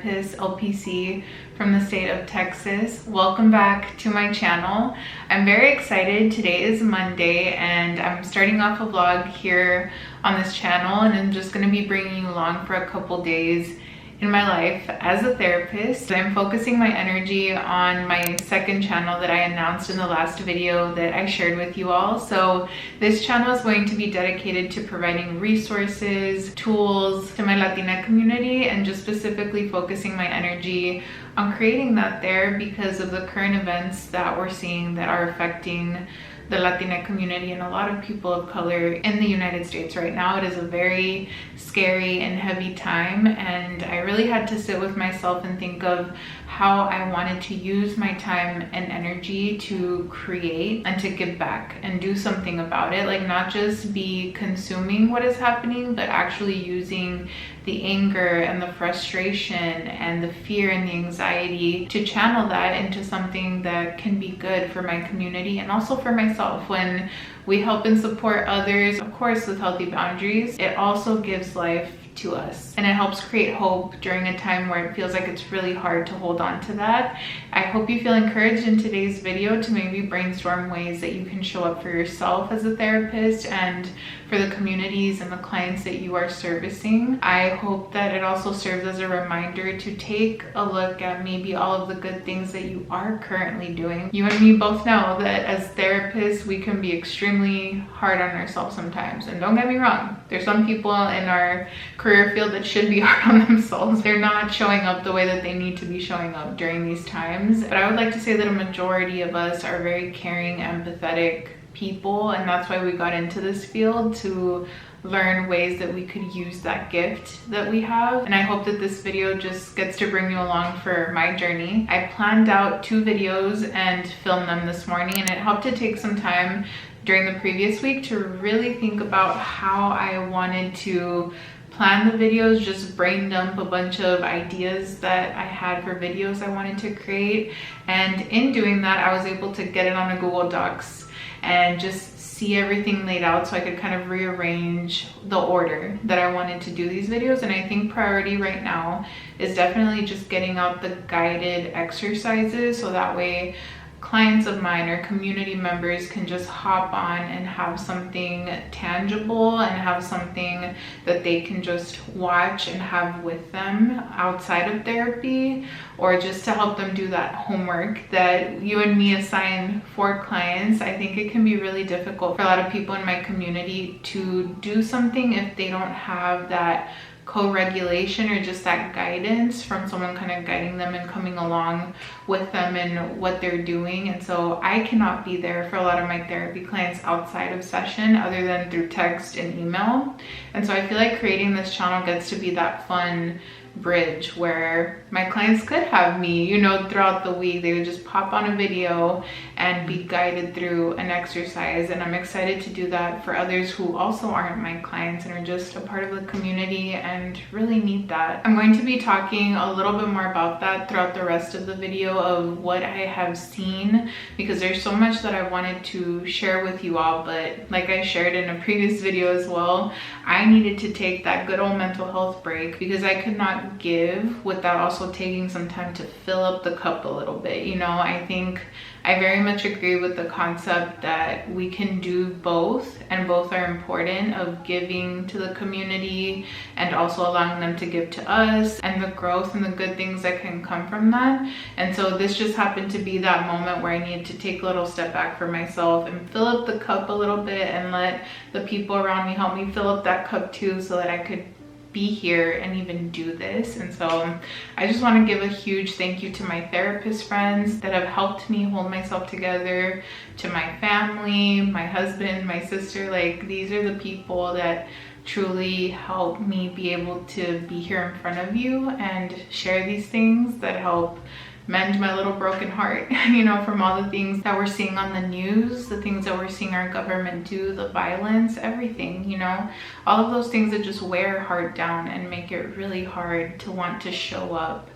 therapist, LPC, from the state of Texas. Welcome back to my channel. I'm very excited. Today is Monday and I'm starting off a vlog here on this channel, and I'm just going to be bringing you along for a couple days in my life as a therapist. I'm focusing my energy on my second channel that I announced in the last video that I shared with you all. So this channel is going to be dedicated to providing resources, tools to my Latina community, and just specifically focusing my energy on creating that there because of the current events that we're seeing that are affecting the Latina community and a lot of people of color in the United States right now. It is a very scary and heavy time, and I really had to sit with myself and think of how I wanted to use my time and energy to create and to give back and do something about it. Like, not just be consuming what is happening, but actually using the anger and the frustration and the fear and the anxiety to channel that into something that can be good for my community and also for myself. When we help and support others, of course with healthy boundaries, it also gives life to us, and it helps create hope during a time where it feels like it's really hard to hold on to that. I hope you feel encouraged in today's video to maybe brainstorm ways that you can show up for yourself as a therapist and for the communities and the clients that you are servicing. I hope that it also serves as a reminder to take a look at maybe all of the good things that you are currently doing. You and me both know that as therapists, we can be extremely hard on ourselves sometimes. And don't get me wrong, there's some people in our career field that should be hard on themselves. They're not showing up the way that they need to be showing up during these times. But I would like to say that a majority of us are very caring, empathetic people, and that's why we got into this field, to learn ways that we could use that gift that we have. And I hope that this video just gets to bring you along for my journey. I planned out 2 videos and filmed them this morning, and it helped to take some time during the previous week to really think about how I wanted to plan the videos, just brain dump a bunch of ideas that I had for videos I wanted to create. And in doing that, I was able to get it on a Google Docs and just see everything laid out so I could kind of rearrange the order that I wanted to do these videos. And I think priority right now is definitely just getting out the guided exercises, so that way clients of mine or community members can just hop on and have something tangible and have something that they can just watch and have with them outside of therapy, or just to help them do that homework that you and me assign for clients. I think it can be really difficult for a lot of people in my community to do something if they don't have that co-regulation or just that guidance from someone kind of guiding them and coming along with them and what they're doing. And so I cannot be there for a lot of my therapy clients outside of session other than through text and email. And so I feel like creating this channel gets to be that fun bridge where my clients could have me, you know, throughout the week. They would just pop on a video and be guided through an exercise. And I'm excited to do that for others who also aren't my clients and are just a part of the community and really need that. I'm going to be talking a little bit more about that throughout the rest of the video of what I have seen, because there's so much that I wanted to share with you all. But like I shared in a previous video as well, I needed to take that good old mental health break because I could not give without also taking some time to fill up the cup a little bit. You know, I think I very much agree with the concept that we can do both, and both are important, of giving to the community and also allowing them to give to us, and the growth and the good things that can come from that. And so this just happened to be that moment where I needed to take a little step back for myself and fill up the cup a little bit and let the people around me help me fill up that cup too, so that I could be here and even do this. And so I just want to give a huge thank you to my therapist friends that have helped me hold myself together, to my family, my husband, my sister. Like, these are the people that truly help me be able to be here in front of you and share these things that help mend my little broken heart, you know, from all the things that we're seeing on the news, the things that we're seeing our government do, the violence, everything, you know, all of those things that just wear our heart down and make it really hard to want to show up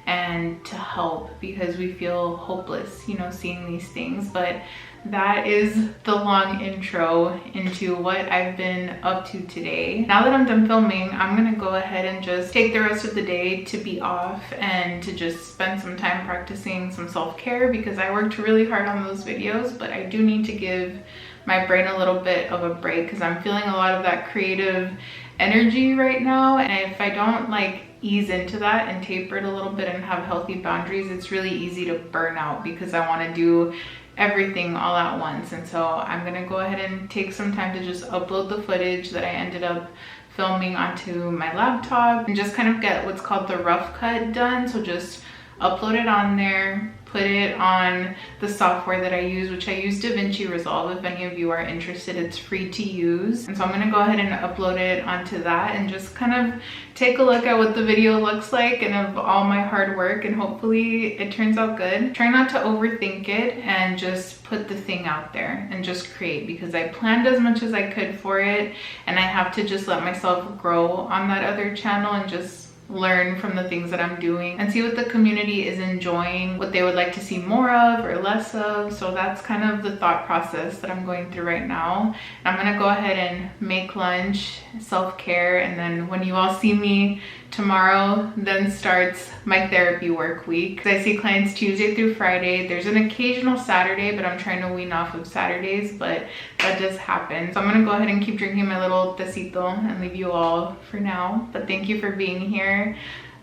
and to help, because we feel hopeless, you know, seeing these things. But that is the long intro into what I've been up to today. Now that I'm done filming, I'm gonna go ahead and just take the rest of the day to be off and to just spend some time practicing some self-care, because I worked really hard on those videos, but I do need to give my brain a little bit of a break because I'm feeling a lot of that creative energy right now. And if I don't like ease into that and taper it a little bit and have healthy boundaries, it's really easy to burn out because I want to do everything all at once. And so I'm gonna go ahead and take some time to just upload the footage that I ended up filming onto my laptop and just kind of get what's called the rough cut done. So just upload it on there, put it on the software that I use, which I use DaVinci Resolve. If any of you are interested, it's free to use. And so I'm gonna go ahead and upload it onto that and just kind of take a look at what the video looks like and of all my hard work, and hopefully it turns out good. Try not to overthink it and just put the thing out there and just create, because I planned as much as I could for it, and I have to just let myself grow on that other channel and just learn from the things that I'm doing and see what the community is enjoying, what they would like to see more of or less of. So that's kind of the thought process that I'm going through right now. I'm gonna go ahead and make lunch, self-care, and then when you all see me tomorrow, then starts my therapy work week. I see clients Tuesday through Friday. There's an occasional Saturday, but I'm trying to wean off of Saturdays, but that does happen. So I'm gonna go ahead and keep drinking my little tecito and leave you all for now. But thank you for being here.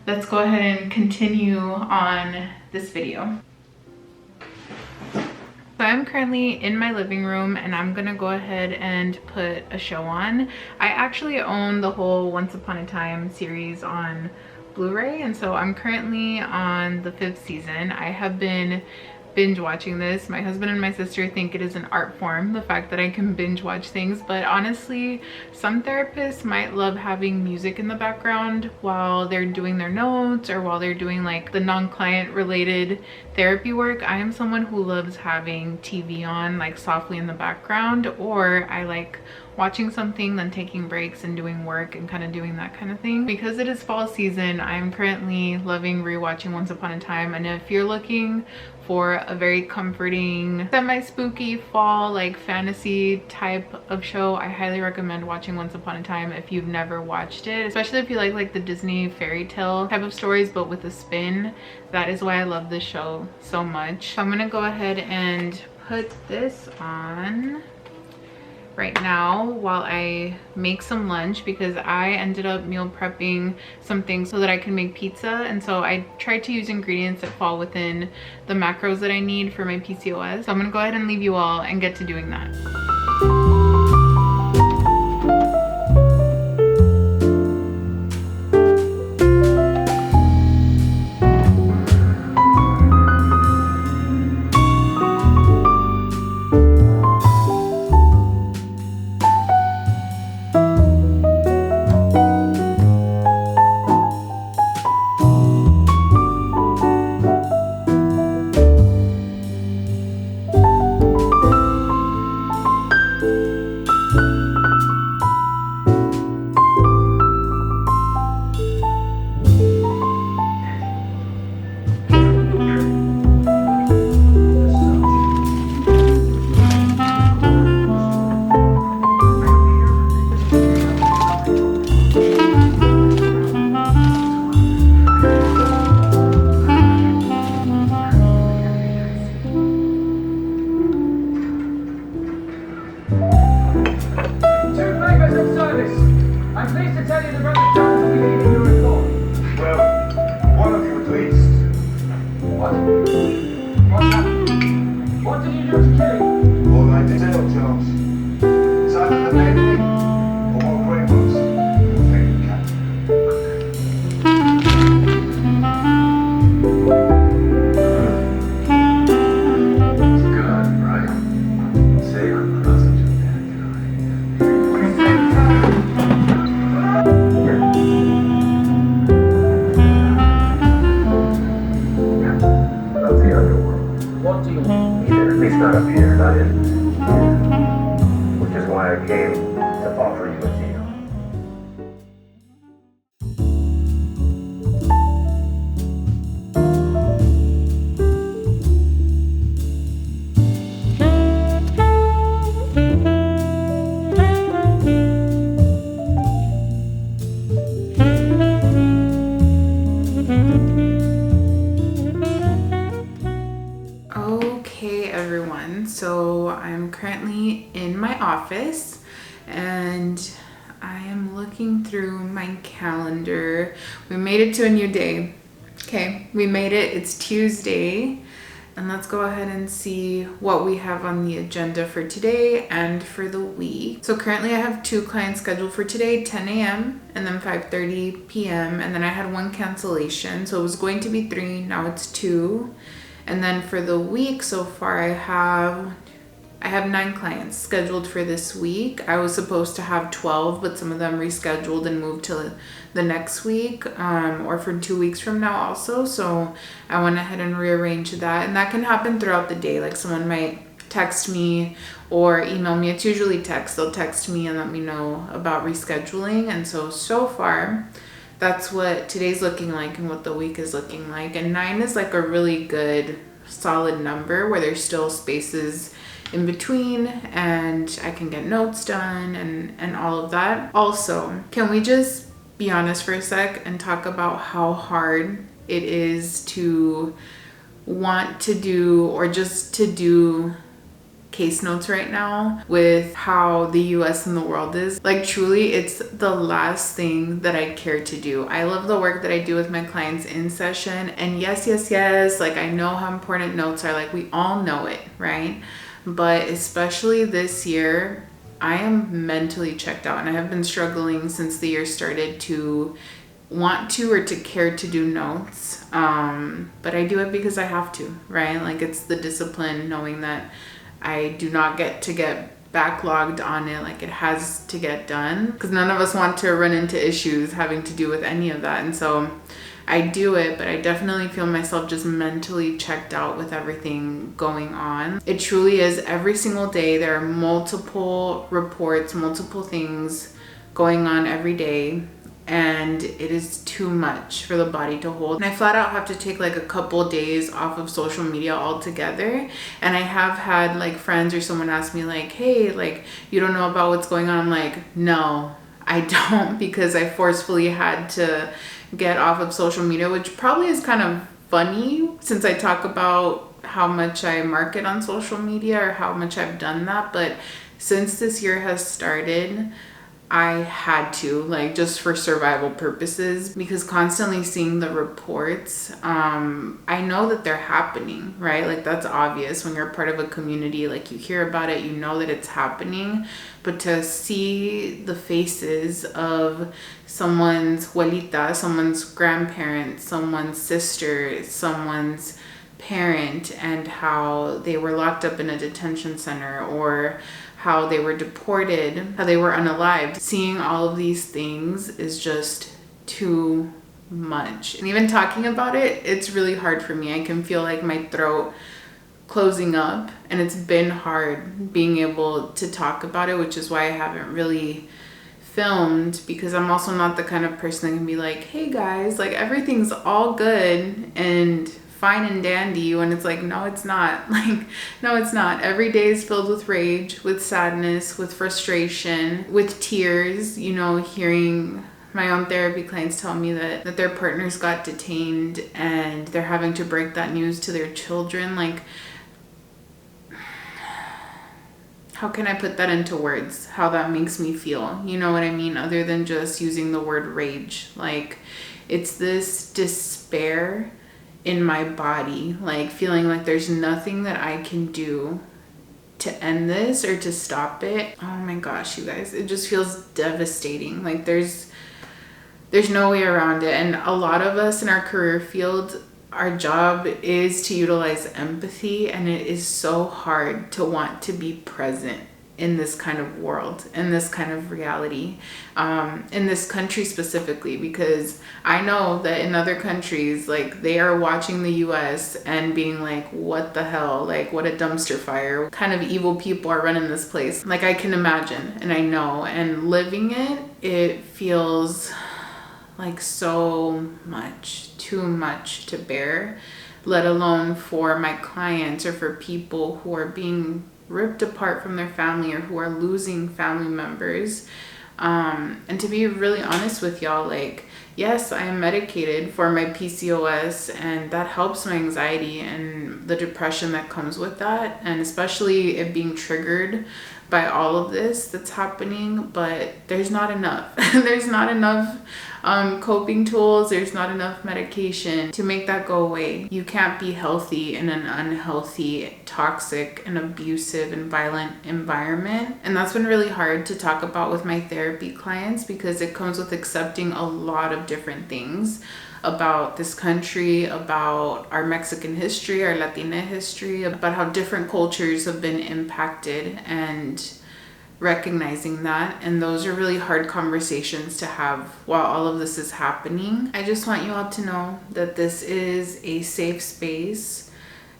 Let's go ahead and continue on this video. So I'm currently in my living room and I'm gonna go ahead and put a show on. I actually own the whole Once Upon a Time series on Blu-ray, and so I'm currently on the 5th season. I have been binge watching this. My husband and my sister think it is an art form, the fact that I can binge watch things, but honestly, some therapists might love having music in the background while they're doing their notes or while they're doing like the non-client related therapy work. I am someone who loves having TV on like softly in the background, or I like watching something, then taking breaks and doing work and kind of doing that kind of thing. Because it is fall season, I'm currently loving rewatching Once Upon a Time, and if you're looking for a very comforting, semi-spooky fall like fantasy type of show, I highly recommend watching Once Upon a Time if you've never watched it, especially if you like the Disney fairy tale type of stories but with a spin. That is why I love this show so much. So I'm gonna go ahead and put this on right now while I make some lunch, because I ended up meal prepping some things so that I can make pizza, and so I tried to use ingredients that fall within the macros that I need for my PCOS. So I'm gonna go ahead and leave you all and get to doing that. everyone. So I'm currently in my office and I am looking through my calendar. We made it to a new day. Okay, we made it. It's Tuesday. And let's go ahead and see what we have on the agenda for today and for the week. So currently I have 2 clients scheduled for today, 10 a.m. and then 5:30 p.m. And then I had 1 cancellation. So it was going to be 3, now it's 2. And then for the week so far, I have 9 clients scheduled for this week. I was supposed to have 12, but some of them rescheduled and moved to the next week, or for 2 weeks from now also. So I went ahead and rearranged that. And that can happen throughout the day. Like someone might text me or email me. It's usually text. They'll text me and let me know about rescheduling. And so far, that's what today's looking like and what the week is looking like. And 9 is like a really good, solid number where there's still spaces in between and I can get notes done and all of that. Also, can we just be honest for a sec and talk about how hard it is to want to do or just to do case notes right now with how the US and the world is? Like truly, it's the last thing that I care to do. I love the work that I do with my clients in session, and yes, like I know how important notes are. Like we all know it, right? But especially this year, I am mentally checked out, and I have been struggling since the year started to want to or to care to do notes. But I do it because I have to, right? Like it's the discipline knowing that I do not get backlogged on it. Like it has to get done because none of us want to run into issues having to do with any of that. And so I do it, but I definitely feel myself just mentally checked out with everything going on. It truly is every single day. There are multiple reports, multiple things going on every day, and it is too much for the body to hold. And I flat out have to take like a couple days off of social media altogether. And I have had like friends or someone ask me like, hey, like you don't know about what's going on? I'm like, no, I don't, because I forcefully had to get off of social media, which probably is kind of funny since I talk about how much I market on social media or how much I've done that. But since this year has started, I had to, like, just for survival purposes, because constantly seeing the reports, I know that they're happening, right? Like that's obvious when you're part of a community, like you hear about it, you know that it's happening. But to see the faces of someone's abuelita, someone's grandparent, someone's sister, someone's parent, and how they were locked up in a detention center or how they were deported, how they were unalived. Seeing all of these things is just too much. And even talking about it, it's really hard for me. I can feel like my throat closing up, and it's been hard being able to talk about it, which is why I haven't really filmed, because I'm also not the kind of person that can be like, hey guys, like everything's all good and fine and dandy, when it's like, no, it's not. Like, no, it's not. Every day is filled with rage, with sadness, with frustration, with tears. You know, hearing my own therapy clients tell me that their partners got detained and they're having to break that news to their children. Like, how can I put that into words? How that makes me feel, you know what I mean? Other than just using the word rage. Like, it's this despair in my body, like feeling like there's nothing that I can do to end this or to stop it. Oh my gosh, you guys, it just feels devastating. Like there's no way around it. And a lot of us in our career field, our job is to utilize empathy, and it is so hard to want to be present in this kind of world, in this kind of reality, in this country specifically, because I know that in other countries, like they are watching the US and being like, what the hell, like what a dumpster fire, what kind of evil people are running this place. Like I can imagine, and I know, and living it feels like so much, too much to bear, let alone for my clients or for people who are being ripped apart from their family or who are losing family members. And to be really honest with y'all, like yes, I am medicated for my PCOS, and that helps my anxiety and the depression that comes with that, and especially it being triggered by all of this that's happening. But there's not enough. There's not enough coping tools. There's not enough medication to make that go away. You can't be healthy in an unhealthy, toxic, and abusive and violent environment. And that's been really hard to talk about with my therapy clients, because it comes with accepting a lot of different things about this country, about our Mexican history, our Latina history, about how different cultures have been impacted, and recognizing that. And those are really hard conversations to have while all of this is happening. I just want you all to know that this is a safe space,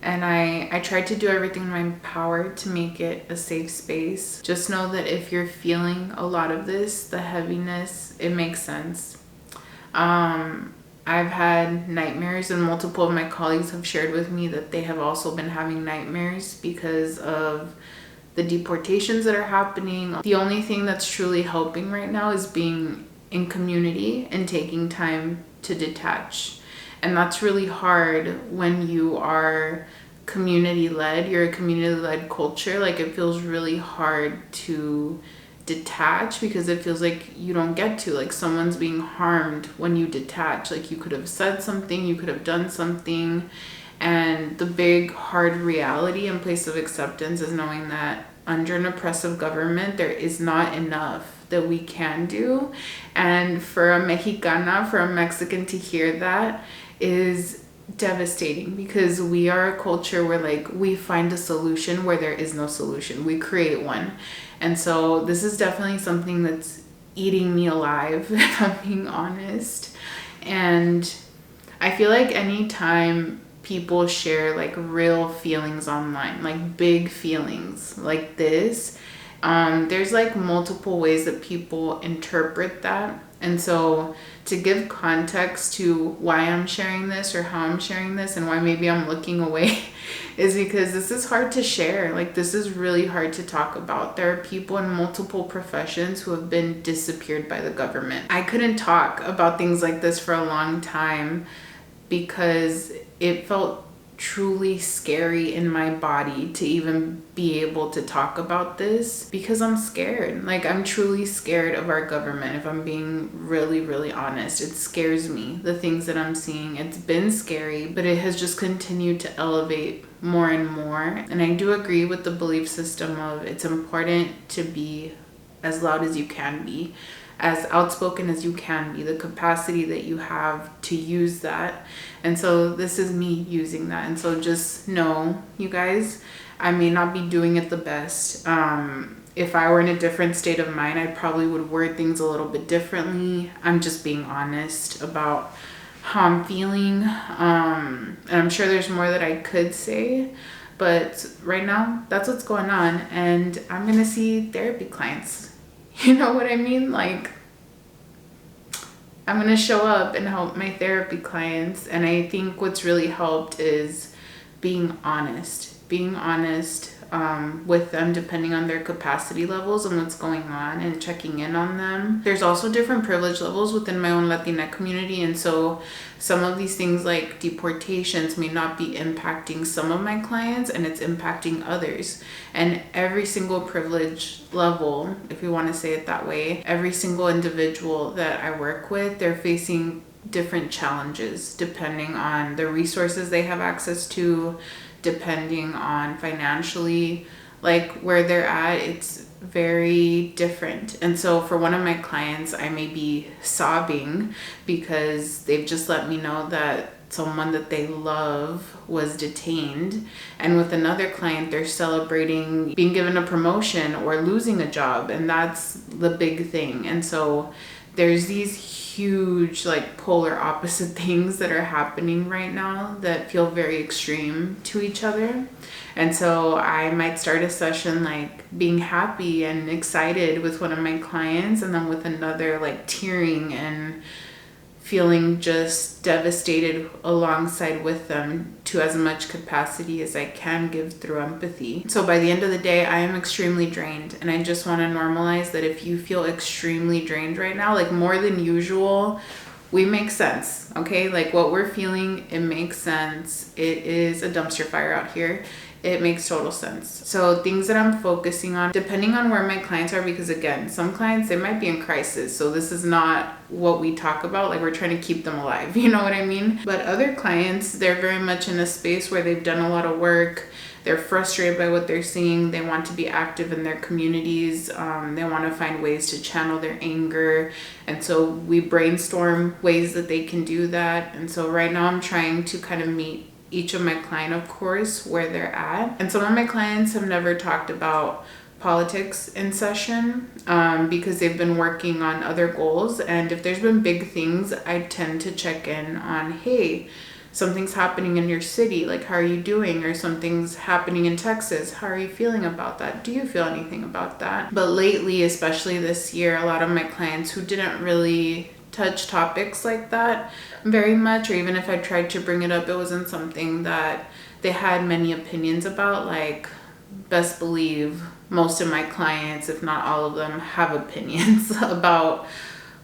and I tried to do everything in my power to make it a safe space. Just know that if you're feeling a lot of this, the heaviness, it makes sense. I've had nightmares, and multiple of my colleagues have shared with me that they have also been having nightmares because of the deportations that are happening. The only thing that's truly helping right now is being in community and taking time to detach. And that's really hard when you are community-led. You're a community-led culture. Like, it feels really hard to detach, because it feels like you don't get to, like, someone's being harmed when you detach. Like, you could have said something, you could have done something. And the big hard reality in place of acceptance is knowing that under an oppressive government, there is not enough that we can do. And for a Mexicana, for a Mexican to hear that is devastating, because we are a culture where, like, we find a solution where there is no solution. We create one. And so this is definitely something that's eating me alive, if I'm being honest. And I feel like anytime people share like real feelings online, like big feelings like this, there's like multiple ways that people interpret that. And so to give context to why I'm sharing this, or how I'm sharing this, and why maybe I'm looking away, is because this is hard to share. Like, this is really hard to talk about. There are people in multiple professions who have been disappeared by the government. I couldn't talk about things like this for a long time because it felt truly scary in my body to even be able to talk about this, because I'm scared. Like, I'm truly scared of our government, if I'm being really, really honest. It scares me, the things that I'm seeing. It's been scary, but it has just continued to elevate more and more. And I do agree with the belief system of it's important to be as loud as you can be, as outspoken as you can be, the capacity that you have to use that. And so this is me using that. And so just know, you guys, I may not be doing it the best. If I were in a different state of mind, I probably would word things a little bit differently. I'm just being honest about how I'm feeling. And I'm sure there's more that I could say, but right now that's what's going on. And I'm gonna see therapy clients. You know what I mean? Like, I'm going to show up and help my therapy clients. And I think what's really helped is being honest with them, depending on their capacity levels and what's going on, and checking in on them. There's also different privilege levels within my own Latina community. And so some of these things like deportations may not be impacting some of my clients, and it's impacting others. And every single privilege level, if we want to say it that way, every single individual that I work with, they're facing different challenges depending on the resources they have access to, depending on financially, like where they're at. It's very different. And so for one of my clients, I may be sobbing because they've just let me know that someone that they love was detained. And with another client, they're celebrating being given a promotion or losing a job. And that's the big thing. And so there's these huge, like, polar opposite things that are happening right now that feel very extreme to each other. And so I might start a session like being happy and excited with one of my clients, and then with another like tearing and feeling just devastated alongside with them, to as much capacity as I can give through empathy. So by the end of the day, I am extremely drained. And I just want to normalize that if you feel extremely drained right now, like more than usual, we make sense, okay? Like what we're feeling, it makes sense. It is a dumpster fire out here. It makes total sense. So things that I'm focusing on, depending on where my clients are, because again, some clients, they might be in crisis. So this is not what we talk about. Like we're trying to keep them alive, you know what I mean? But other clients, they're very much in a space where they've done a lot of work. They're frustrated by what they're seeing. They want to be active in their communities. They want to find ways to channel their anger. And so we brainstorm ways that they can do that. And so right now I'm trying to kind of meet each of my client, of course, where they're at. And some of my clients have never talked about politics in session because they've been working on other goals. And if there's been big things, I tend to check in on, hey, something's happening in your city, like how are you doing? Or something's happening in Texas, how are you feeling about that? Do you feel anything about that? But lately, especially this year, a lot of my clients who didn't really touch topics like that very much, or even if I tried to bring it up, it wasn't something that they had many opinions about. Like, best believe most of my clients, if not all of them, have opinions about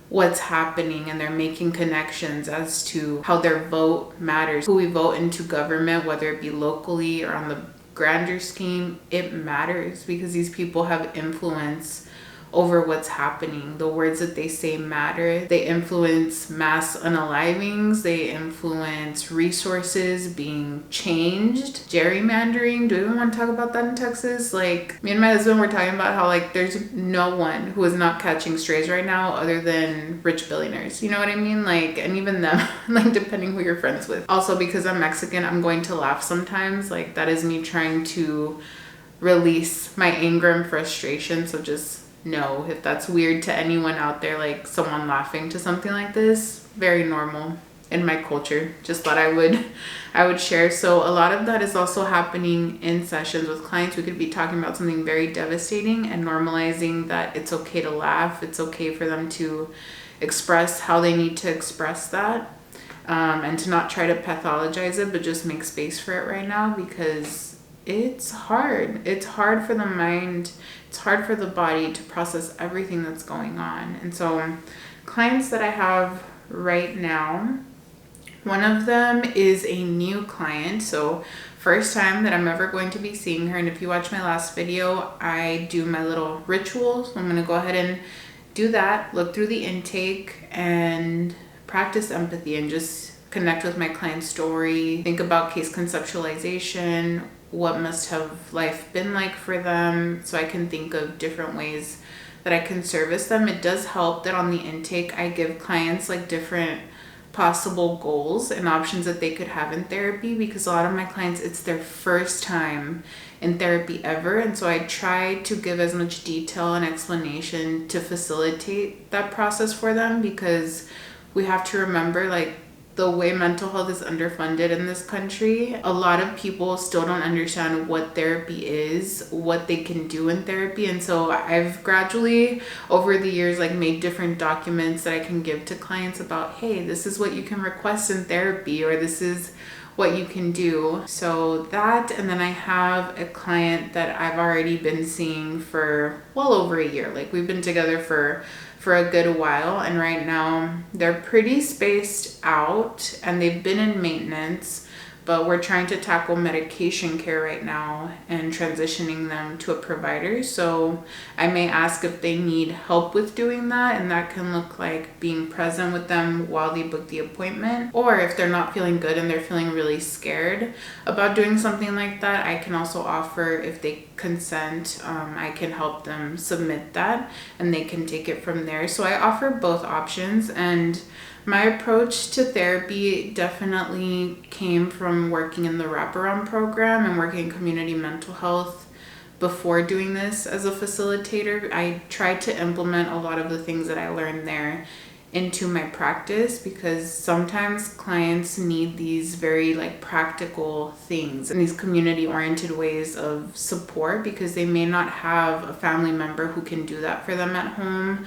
what's happening, and they're making connections as to how their vote matters. Who we vote into government, whether it be locally or on the grander scheme, it matters because these people have influence over what's happening. The words that they say matter. They influence mass unalivings. They influence resources being changed. Gerrymandering. Do we even want to talk about that in Texas? Like, me and my husband were talking about how like there's no one who is not catching strays right now other than rich billionaires. You know what I mean? Like, and even them, like depending who you're friends with. Also, because I'm Mexican, I'm going to laugh sometimes. Like, that is me trying to release my anger and frustration. So just know if that's weird to anyone out there, like someone laughing to something like this, very normal in my culture. Just thought I would share. So a lot of that is also happening in sessions with clients. We could be talking about something very devastating and normalizing that it's okay to laugh. It's okay for them to express how they need to express that, and to not try to pathologize it, but just make space for it right now, because it's hard. It's hard for the mind. It's hard for the body to process everything that's going on. And so clients that I have right now, one of them is a new client. So first time that I'm ever going to be seeing her. And if you watch my last video, I do my little rituals. So I'm going to go ahead and do that, look through the intake and practice empathy and just connect with my client's story, think about case conceptualization, what must have life been like for them, so I can think of different ways that I can service them. It does help that on the intake I give clients like different possible goals and options that they could have in therapy, because a lot of my clients, it's their first time in therapy ever, and so I try to give as much detail and explanation to facilitate that process for them, because we have to remember, like, the way mental health is underfunded in this country, a lot of people still don't understand what therapy is, what they can do in therapy. And so I've gradually over the years like made different documents that I can give to clients about, hey, this is what you can request in therapy, or this is what you can do. So that, and then I have a client that I've already been seeing for well over a year. Like, we've been together for a good while, and right now they're pretty spaced out and they've been in maintenance, but we're trying to tackle medication care right now and transitioning them to a provider. So I may ask if they need help with doing that, and that can look like being present with them while they book the appointment. Or if they're not feeling good and they're feeling really scared about doing something like that, I can also offer, if they consent, I can help them submit that and they can take it from there. So I offer both options, and my approach to therapy definitely came from working in the wraparound program and working in community mental health before doing this as a facilitator. I tried to implement a lot of the things that I learned there into my practice, because sometimes clients need these very like practical things and these community oriented ways of support, because they may not have a family member who can do that for them at home.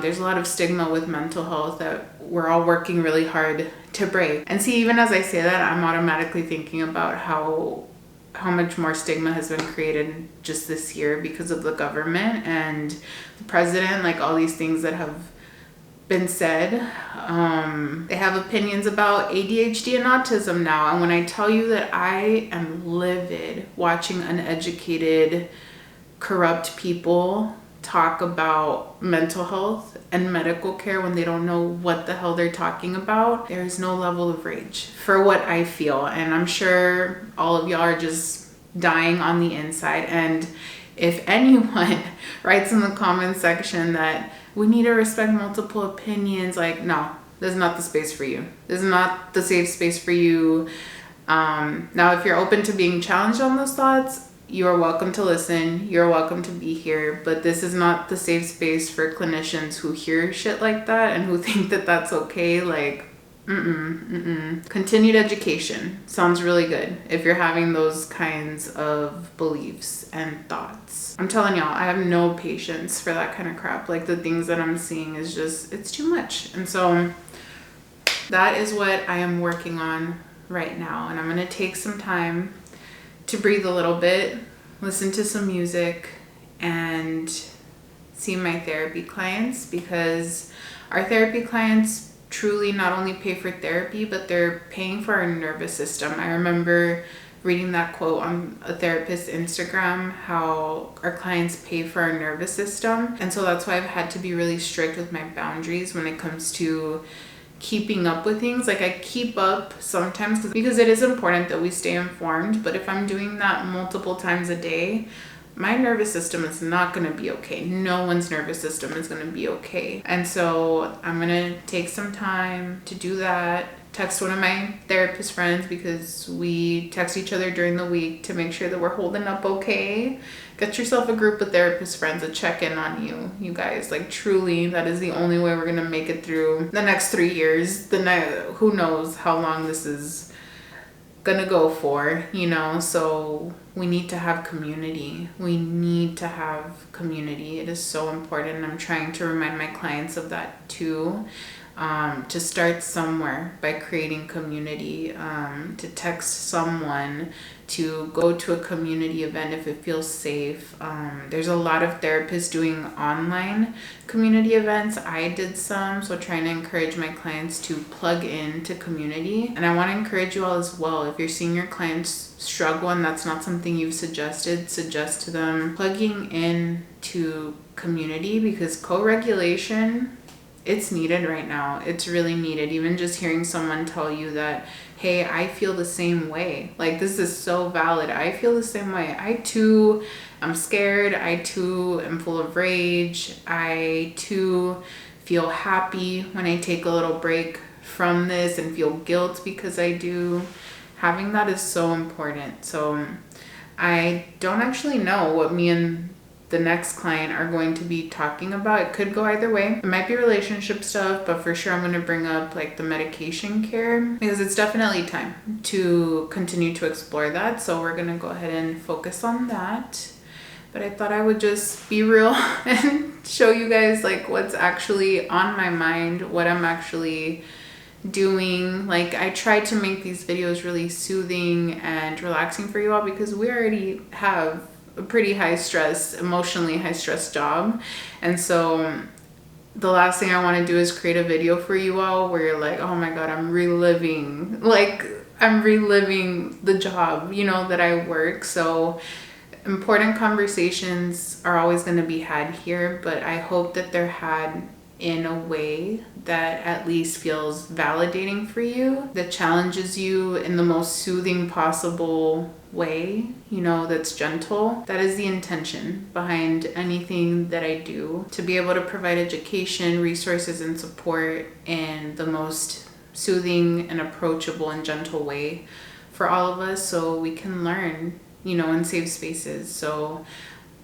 There's a lot of stigma with mental health that we're all working really hard to break. And see, even as I say that, I'm automatically thinking about how much more stigma has been created just this year because of the government and the president, like all these things that have been said. They have opinions about ADHD and autism now. And when I tell you that I am livid watching uneducated, corrupt people talk about mental health and medical care when they don't know what the hell they're talking about, there is no level of rage for what I feel. And I'm sure all of y'all are just dying on the inside. And if anyone writes in the comment section that we need to respect multiple opinions, like, no, this is not the space for you. This is not the safe space for you. Now, if you're open to being challenged on those thoughts, you're welcome to listen. You're welcome to be here. But this is not the safe space for clinicians who hear shit like that and who think that that's okay. Like, Continued education sounds really good if you're having those kinds of beliefs and thoughts. I'm telling y'all, I have no patience for that kind of crap. Like, the things that I'm seeing is just, it's too much. And so that is what I am working on right now. And I'm going to take some time to breathe a little bit, listen to some music, and see my therapy clients, because our therapy clients truly not only pay for therapy, but they're paying for our nervous system. I remember reading that quote on a therapist's Instagram, how our clients pay for our nervous system. And so that's why I've had to be really strict with my boundaries when it comes to keeping up with things. Like, I keep up sometimes because it is important that we stay informed, but if I'm doing that multiple times a day, my nervous system is not going to be okay. No one's nervous system is going to be okay. And so I'm going to take some time to do that. Text one of my therapist friends, because we text each other during the week to make sure that we're holding up okay. Get yourself a group of therapist friends to check in on you, you guys. Like, truly, that is the only way we're going to make it through the next 3 years. Who knows how long this is going to go for, you know? So we need to have community. We need to have community. It is so important. I'm trying to remind my clients of that too. To start somewhere by creating community, to text someone, to go to a community event if it feels safe. There's a lot of therapists doing online community events. I did some, so trying to encourage my clients to plug into community. And I want to encourage you all as well. If you're seeing your clients struggle and that's not something you've suggested, suggest to them plugging in to community, because co-regulation, it's needed right now. It's really needed. Even just hearing someone tell you that, hey, I feel the same way. Like, this is so valid. I feel the same way. I too am scared. I too am full of rage. I too feel happy when I take a little break from this and feel guilt because I do. Having that is so important. So I don't actually know what me and the next client are going to be talking about. It could go either way. It might be relationship stuff, but for sure I'm going to bring up like the medication care, because it's definitely time to continue to explore that. So we're going to go ahead and focus on that. But I thought I would just be real and show you guys like what's actually on my mind, what I'm actually doing. Like, I tried to make these videos really soothing and relaxing for you all, because we already have a pretty high stress, emotionally high stress job. And so the last thing I want to do is create a video for you all where you're like, oh my God, I'm reliving the job, you know, that I work. So important conversations are always going to be had here, but I hope that they're had in a way that at least feels validating for you, that challenges you in the most soothing possible way, you know, that's gentle. That is the intention behind anything that I do, to be able to provide education, resources, and support in the most soothing and approachable and gentle way for all of us, so we can learn, you know, in safe spaces. So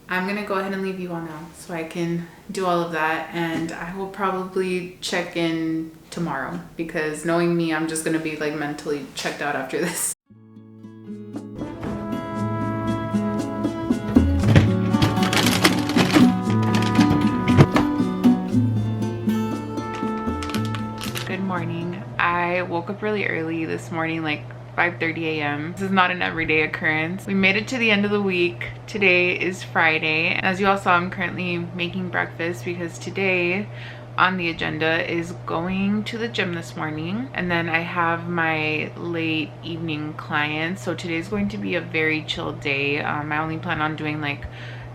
I'm gonna go ahead and leave you all now so I can do all of that, and I will probably check in tomorrow, because knowing me, I'm just gonna be like mentally checked out after this. Good morning. I woke up really early this morning, like 5:30 a.m. This is not an everyday occurrence. We made it to the end of the week. Today is Friday. As you all saw, I'm currently making breakfast because today on the agenda is going to the gym this morning, and then I have my late evening clients. So today's going to be a very chill day. I only plan on doing like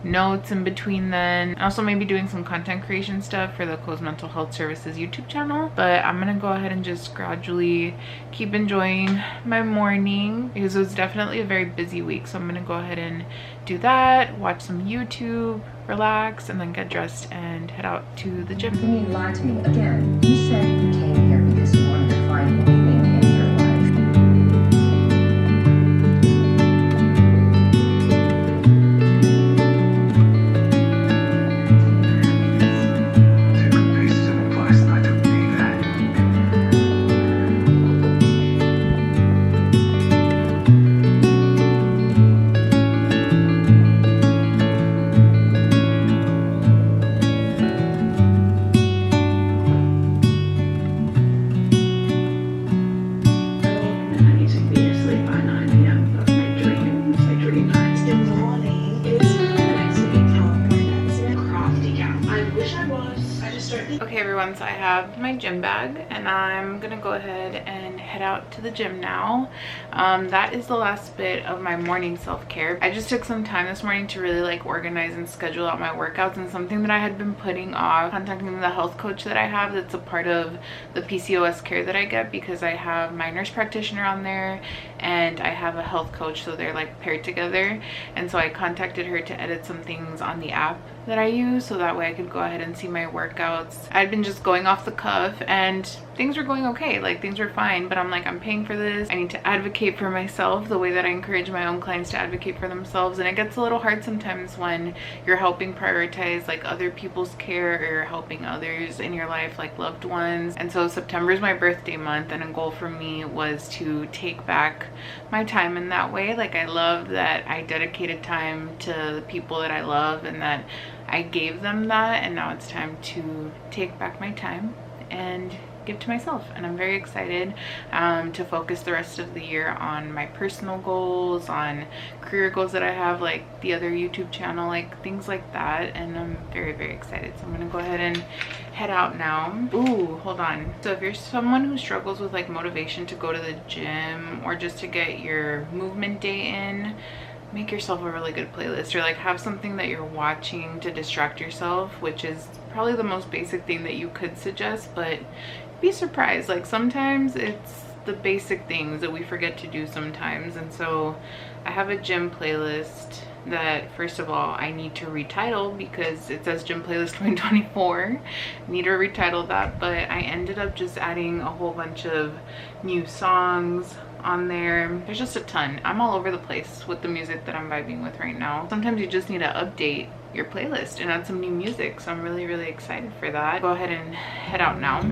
notes in between then. Also maybe doing some content creation stuff for the Coze Mental Health Services YouTube channel. But I'm gonna go ahead and just gradually keep enjoying my morning because it was definitely a very busy week. So I'm gonna go ahead and do that, watch some YouTube, relax, and then get dressed and head out to the gym. You mean lie to me again? You said you came here because you wanted to find meaning in your life. Okay everyone, so I have my gym bag and I'm gonna go ahead and head out to the gym now. That is the last bit of my morning self-care. I just took some time this morning to really like organize and schedule out my workouts, and something that I had been putting off, contacting the health coach that I have that's a part of the PCOS care that I get, because I have my nurse practitioner on there and I have a health coach, so they're like paired together. And so I contacted her to edit some things on the app that I use so that way I could go ahead and see my workouts. I'd been just going off the cuff and things were going okay, like things were fine, but I'm like, I'm paying for this. I need to advocate for myself the way that I encourage my own clients to advocate for themselves. And it gets a little hard sometimes when you're helping prioritize like other people's care, or you're helping others in your life, like loved ones. And so September is my birthday month, and a goal for me was to take back my time in that way. Like I love that I dedicated time to the people that I love and that I gave them that, and now it's time to take back my time and give to myself. And I'm very excited to focus the rest of the year on my personal goals, on career goals that I have, like the other YouTube channel, like things like that. And I'm very, very excited. So I'm gonna go ahead and head out now. Ooh, hold on. So if you're someone who struggles with like motivation to go to the gym or just to get your movement day in, make yourself a really good playlist, or like have something that you're watching to distract yourself, which is probably the most basic thing that you could suggest. But be surprised, like sometimes it's the basic things that we forget to do sometimes. And so I have a gym playlist that, first of all, I need to retitle because it says gym playlist 2024. I need to retitle that, but I ended up just adding a whole bunch of new songs on there. There's just a ton. I'm all over the place with the music that I'm vibing with right now. Sometimes you just need to update your playlist and add some new music, so I'm really, really excited for that. Go ahead and head out now.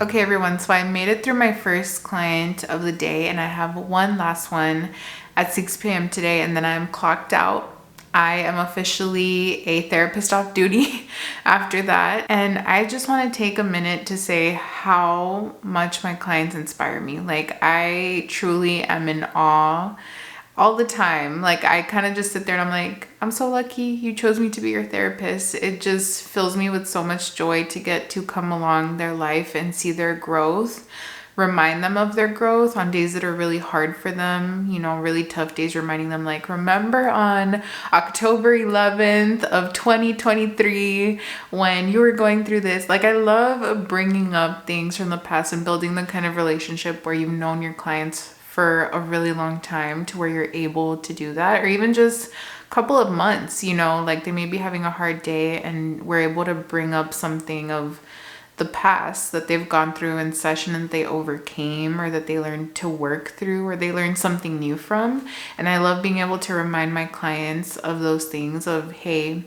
Okay everyone, so I made it through my first client of the day, and I have one last one at 6 p.m. today, and then I'm clocked out. I am officially a therapist off duty after that. And I just want to take a minute to say how much my clients inspire me. Like I truly am in awe all the time. Like I kind of just sit there and I'm like, I'm so lucky you chose me to be your therapist. It just fills me with so much joy to get to come along their life and see their growth, remind them of their growth on days that are really hard for them, you know, really tough days, reminding them like, remember on October 11th of 2023 when you were going through this. Like I love bringing up things from the past and building the kind of relationship where you've known your clients for a really long time to where you're able to do that, or even just a couple of months, you know, like they may be having a hard day and we're able to bring up something of the past that they've gone through in session and they overcame, or that they learned to work through, or they learned something new from. And I love being able to remind my clients of those things of, hey,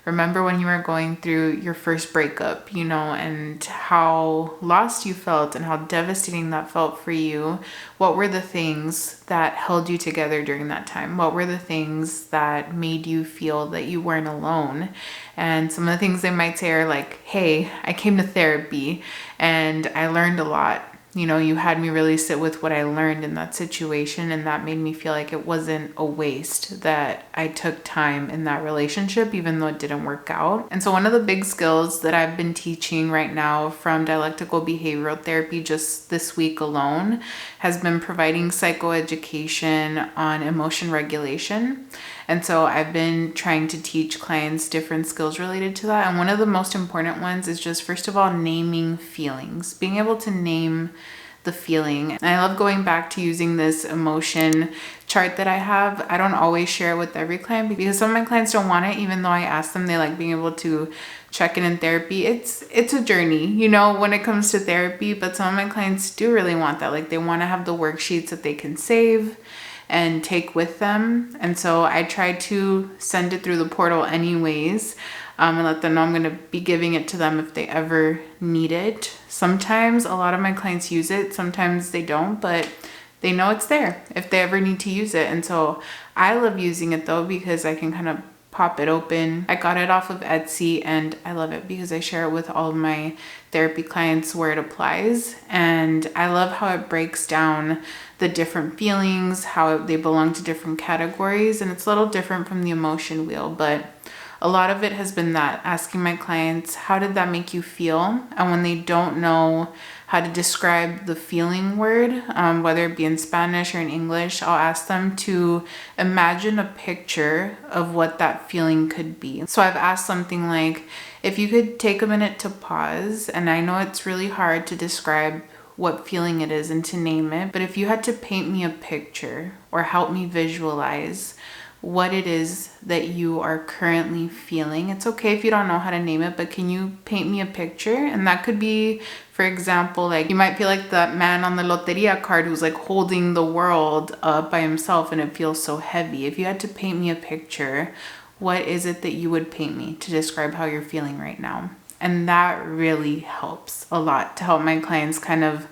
remember when you were going through your first breakup, and how lost you felt and how devastating that felt for you. What were the things that held you together during that time? What were the things that made you feel that you weren't alone? And some of the things they might say are like, hey, I came to therapy and I learned a lot. You had me really sit with what I learned in that situation, and that made me feel like it wasn't a waste, that I took time in that relationship, even though it didn't work out. And so one of the big skills that I've been teaching right now from dialectical behavioral therapy just this week alone has been providing psychoeducation on emotion regulation. And so I've been trying to teach clients different skills related to that. And one of the most important ones is just, first of all, naming feelings, being able to name the feeling. And I love going back to using this emotion chart that I have. I don't always share it with every client because some of my clients don't want it, even though I ask them. They like being able to check in therapy. It's a journey, when it comes to therapy, but some of my clients do really want that. Like, they want to have the worksheets that they can save and take with them. And so I try to send it through the portal anyways, and let them know I'm going to be giving it to them if they ever need it. Sometimes a lot of my clients use it, sometimes they don't, but they know it's there if they ever need to use it. And so I love using it though, because I can kind of pop it open. I got it off of Etsy and I love it because I share it with all of my therapy clients where it applies. And I love how it breaks down the different feelings, how they belong to different categories. And it's a little different from the emotion wheel, but a lot of it has been that, asking my clients, how did that make you feel? And when they don't know how to describe the feeling word, whether it be in Spanish or in English, I'll ask them to imagine a picture of what that feeling could be. So I've asked something like, if you could take a minute to pause, and I know it's really hard to describe what feeling it is and to name it, but if you had to paint me a picture or help me visualize what it is that you are currently feeling. It's okay if you don't know how to name it, but can you paint me a picture? And that could be, for example, like you might feel like that man on the loteria card who's like holding the world up by himself and it feels so heavy. If you had to paint me a picture, what is it that you would paint me to describe how you're feeling right now? And that really helps a lot to help my clients kind of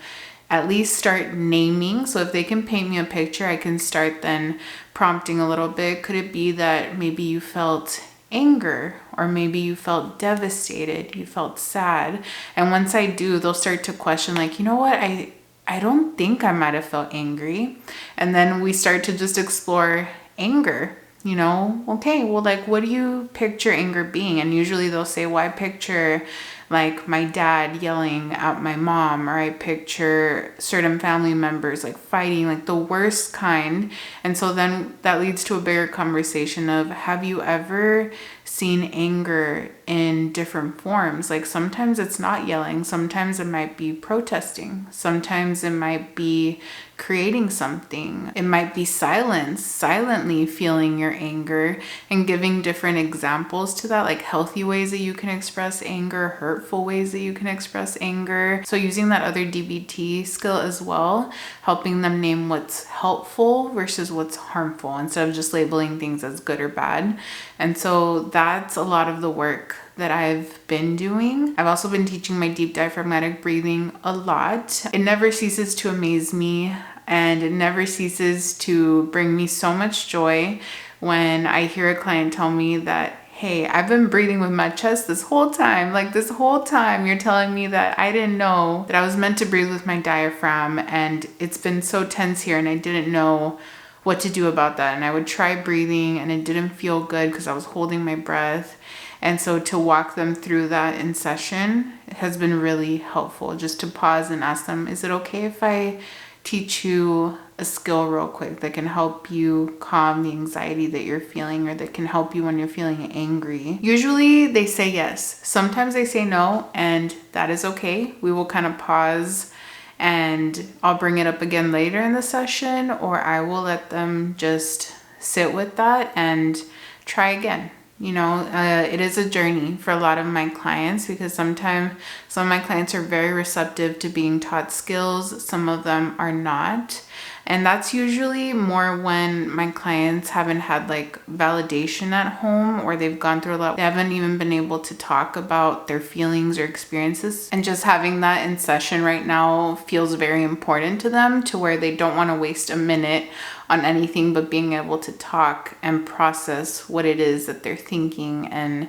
at least start naming. So if they can paint me a picture, I can start then prompting a little bit. Could it be that maybe you felt anger, or maybe you felt devastated, you felt sad? And once I do, they'll start to question, like, you know what, I don't think I might have felt angry. And then we start to just explore anger. Okay, well, like, what do you picture anger being? And usually they'll say, well, I picture like my dad yelling at my mom, or I picture certain family members like fighting, like the worst kind. And so then that leads to a bigger conversation of, have you ever seen anger in different forms? Like sometimes it's not yelling, sometimes it might be protesting, sometimes it might be creating something, it might be silence, silently feeling your anger, and giving different examples to that, like healthy ways that you can express anger, hurtful ways that you can express anger. So using that other DBT skill as well, helping them name what's helpful versus what's harmful, instead of just labeling things as good or bad. And so that's a lot of the work that I've been doing. I've also been teaching my deep diaphragmatic breathing a lot. It never ceases to amaze me, and it never ceases to bring me so much joy when I hear a client tell me that, hey, I've been breathing with my chest this whole time. Like this whole time you're telling me that I didn't know that I was meant to breathe with my diaphragm, and it's been so tense here and I didn't know what to do about that. And I would try breathing and it didn't feel good because I was holding my breath. And so to walk them through that in session has been really helpful, just to pause and ask them, is it okay if I teach you a skill real quick that can help you calm the anxiety that you're feeling, or that can help you when you're feeling angry? Usually they say yes. Sometimes they say no, and that is okay. We will kind of pause and I'll bring it up again later in the session, or I will let them just sit with that and try again. It is a journey for a lot of my clients, because sometimes some of my clients are very receptive to being taught skills. Some of them are not. And that's usually more when my clients haven't had like validation at home, or they've gone through a lot. They haven't even been able to talk about their feelings or experiences. And just having that in session right now feels very important to them, to where they don't want to waste a minute on anything but being able to talk and process what it is that they're thinking and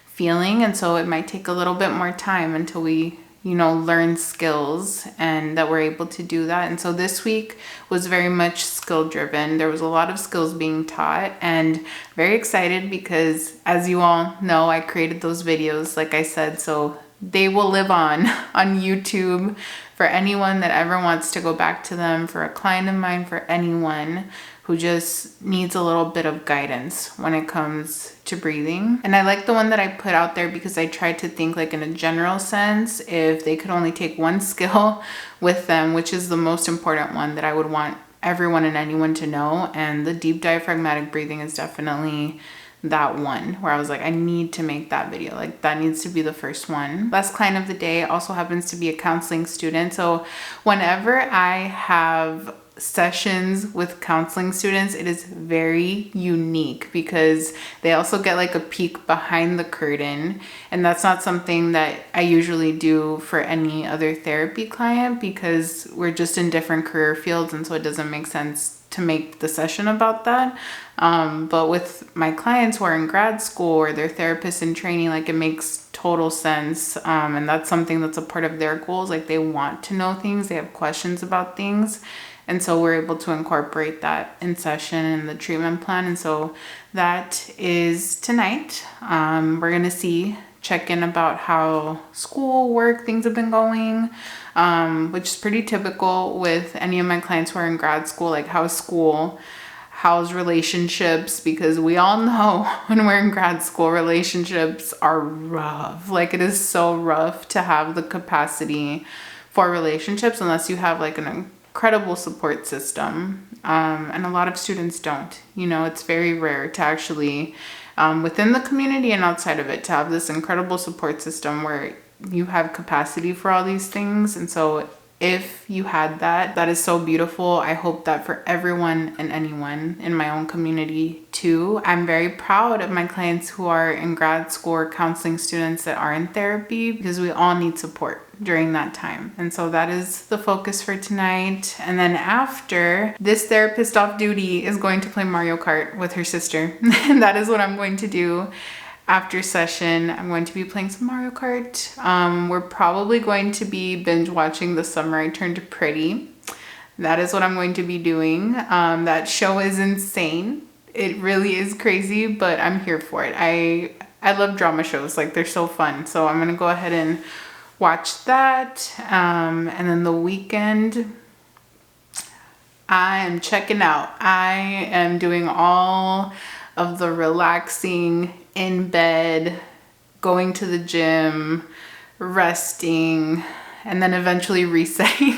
feeling. And so it might take a little bit more time until we learn skills and that we're able to do that. And so this week was very much skill driven. There was a lot of skills being taught, and very excited because, as you all know, I created those videos, like I said, so they will live on YouTube for anyone that ever wants to go back to them, for a client of mine, for anyone who just needs a little bit of guidance when it comes to breathing. And I like the one that I put out there because I tried to think like in a general sense, if they could only take one skill with them, which is the most important one that I would want everyone and anyone to know. And the deep diaphragmatic breathing is definitely that one where I was like, I need to make that video. Like, that needs to be the first one. Last client of the day also happens to be a counseling student. So whenever I have sessions with counseling students, it is very unique because they also get like a peek behind the curtain, and that's not something that I usually do for any other therapy client because we're just in different career fields, and so it doesn't make sense to make the session about that. But with my clients who are in grad school or they're therapists in training, like, it makes total sense. And that's something that's a part of their goals. Like, they want to know things, they have questions about things. And so we're able to incorporate that in session in the treatment plan. And so that is tonight. We're going to check in about how school, work, things have been going, which is pretty typical with any of my clients who are in grad school. Like, how's school? How's relationships? Because we all know when we're in grad school, relationships are rough. Like, it is so rough to have the capacity for relationships unless you have like an incredible support system. And a lot of students don't. It's very rare to actually, within the community and outside of it, to have this incredible support system where you have capacity for all these things. And so if you had that, that is so beautiful. I hope that for everyone and anyone in my own community too. I'm very proud of my clients who are in grad school or counseling students that are in therapy, because we all need support during that time. And so that is the focus for tonight. And then after, this therapist off duty is going to play Mario Kart with her sister. And that is what I'm going to do. After session, I'm going to be playing some Mario Kart. We're probably going to be binge watching The Summer I Turned Pretty. That is what I'm going to be doing. That show is insane. It really is crazy, but I'm here for it. I love drama shows. Like, they're so fun. So I'm going to go ahead and watch that. And then the weekend, I am checking out. I am doing all of the relaxing in bed, going to the gym, resting, and then eventually resetting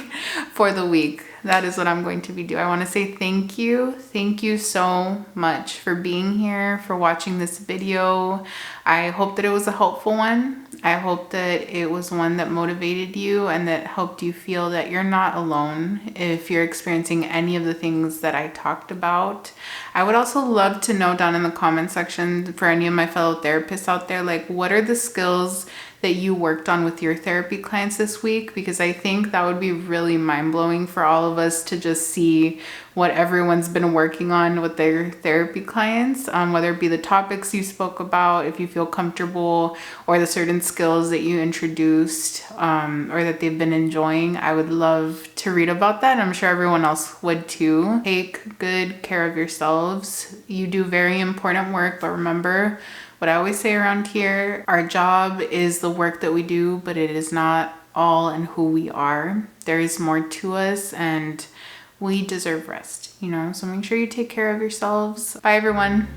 for the week. That is what I'm going to be doing. I want to say thank you. Thank you so much for being here, for watching this video. I hope that it was a helpful one. I hope that it was one that motivated you and that helped you feel that you're not alone if you're experiencing any of the things that I talked about. I would also love to know down in the comment section for any of my fellow therapists out there, like, what are the skills that you worked on with your therapy clients this week? Because I think that would be really mind-blowing for all of us to just see what everyone's been working on with their therapy clients, whether it be the topics you spoke about, if you feel comfortable, or the certain skills that you introduced, or that they've been enjoying. I would love to read about that. I'm sure everyone else would too. Take good care of yourselves. You do very important work, but remember what I always say around here, our job is the work that we do, but it is not all in who we are. There is more to us, and we deserve rest, so make sure you take care of yourselves. Bye, everyone.